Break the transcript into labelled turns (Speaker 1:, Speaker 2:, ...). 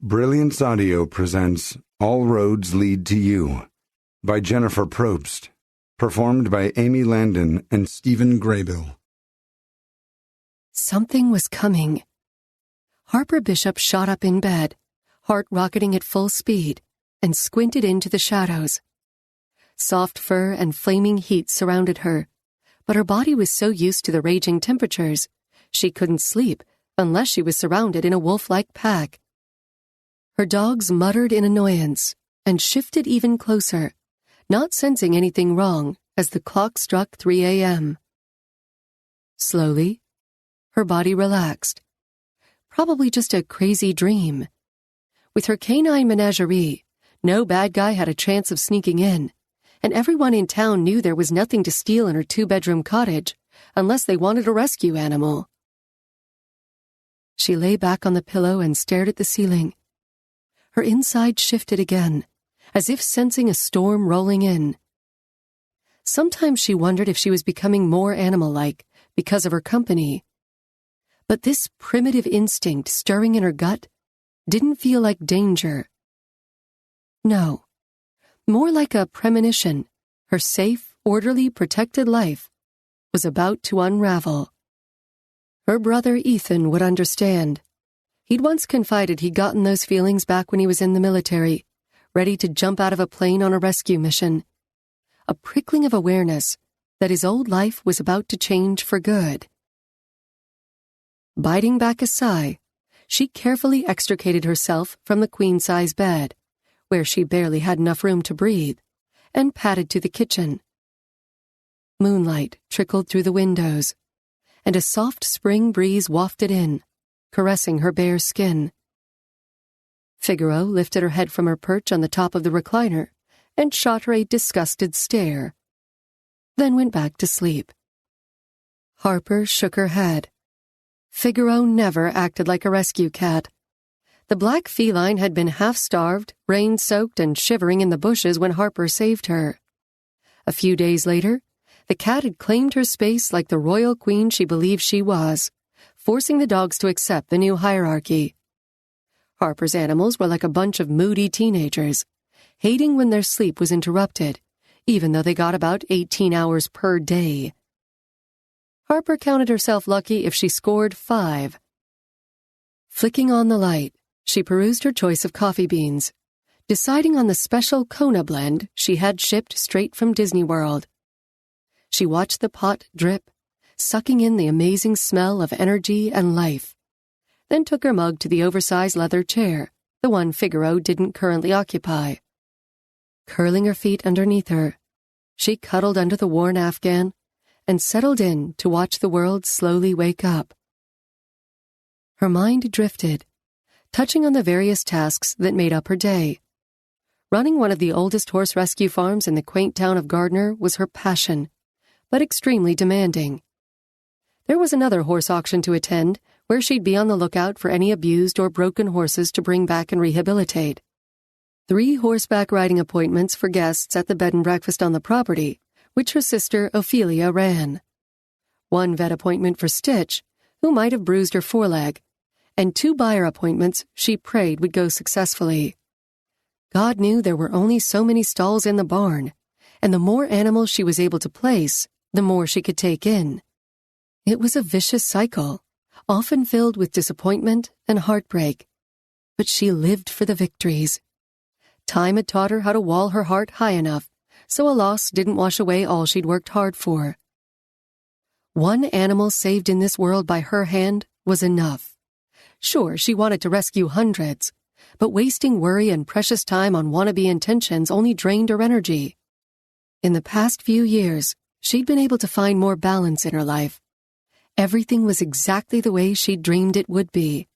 Speaker 1: Brilliance Audio presents All Roads Lead to You by Jennifer Probst, performed by Amy Landon and Stephen Graybill.
Speaker 2: Something was coming. Harper Bishop shot up in bed, heart rocketing at full speed, and squinted into the shadows. Soft fur and flaming heat surrounded her, but her body was so used to the raging temperatures, she couldn't sleep unless she was surrounded in a wolf-like pack. Her dogs muttered in annoyance and shifted even closer, not sensing anything wrong as the clock struck 3 a.m. Slowly, her body relaxed. Probably just a crazy dream. With her canine menagerie, no bad guy had a chance of sneaking in, and everyone in town knew there was nothing to steal in her 2-bedroom cottage unless they wanted a rescue animal. She lay back on the pillow and stared at the ceiling. Her inside shifted again, as if sensing a storm rolling in. Sometimes she wondered if she was becoming more animal-like because of her company. But this primitive instinct stirring in her gut didn't feel like danger. No, more like a premonition. Her safe, orderly, protected life was about to unravel. Her brother Ethan would understand. He'd once confided he'd gotten those feelings back when he was in the military, ready to jump out of a plane on a rescue mission. A prickling of awareness that his old life was about to change for good. Biting back a sigh, she carefully extricated herself from the queen-size bed, where she barely had enough room to breathe, and padded to the kitchen. Moonlight trickled through the windows, and a soft spring breeze wafted in, caressing her bare skin. Figaro lifted her head from her perch on the top of the recliner and shot her a disgusted stare, then went back to sleep. Harper shook her head. Figaro never acted like a rescue cat. The black feline had been half-starved, rain-soaked, and shivering in the bushes when Harper saved her. A few days later, the cat had claimed her space like the royal queen she believed she was, forcing the dogs to accept the new hierarchy. Harper's animals were like a bunch of moody teenagers, hating when their sleep was interrupted, even though they got about 18 hours per day. Harper counted herself lucky if she scored 5. Flicking on the light, she perused her choice of coffee beans, deciding on the special Kona blend she had shipped straight from Disney World. She watched the pot drip, sucking in the amazing smell of energy and life, then took her mug to the oversized leather chair, the one Figaro didn't currently occupy. Curling her feet underneath her, she cuddled under the worn Afghan and settled in to watch the world slowly wake up. Her mind drifted, touching on the various tasks that made up her day. Running one of the oldest horse rescue farms in the quaint town of Gardner was her passion, but extremely demanding. There was another horse auction to attend, where she'd be on the lookout for any abused or broken horses to bring back and rehabilitate. 3 horseback riding appointments for guests at the bed and breakfast on the property, which her sister Ophelia ran. 1 vet appointment for Stitch, who might have bruised her foreleg, and 2 buyer appointments she prayed would go successfully. God knew there were only so many stalls in the barn, and the more animals she was able to place, the more she could take in. It was a vicious cycle, often filled with disappointment and heartbreak. But she lived for the victories. Time had taught her how to wall her heart high enough, so a loss didn't wash away all she'd worked hard for. 1 animal saved in this world by her hand was enough. Sure, she wanted to rescue hundreds, but wasting worry and precious time on wannabe intentions only drained her energy. In the past few years, she'd been able to find more balance in her life. Everything was exactly the way she'd dreamed it would be.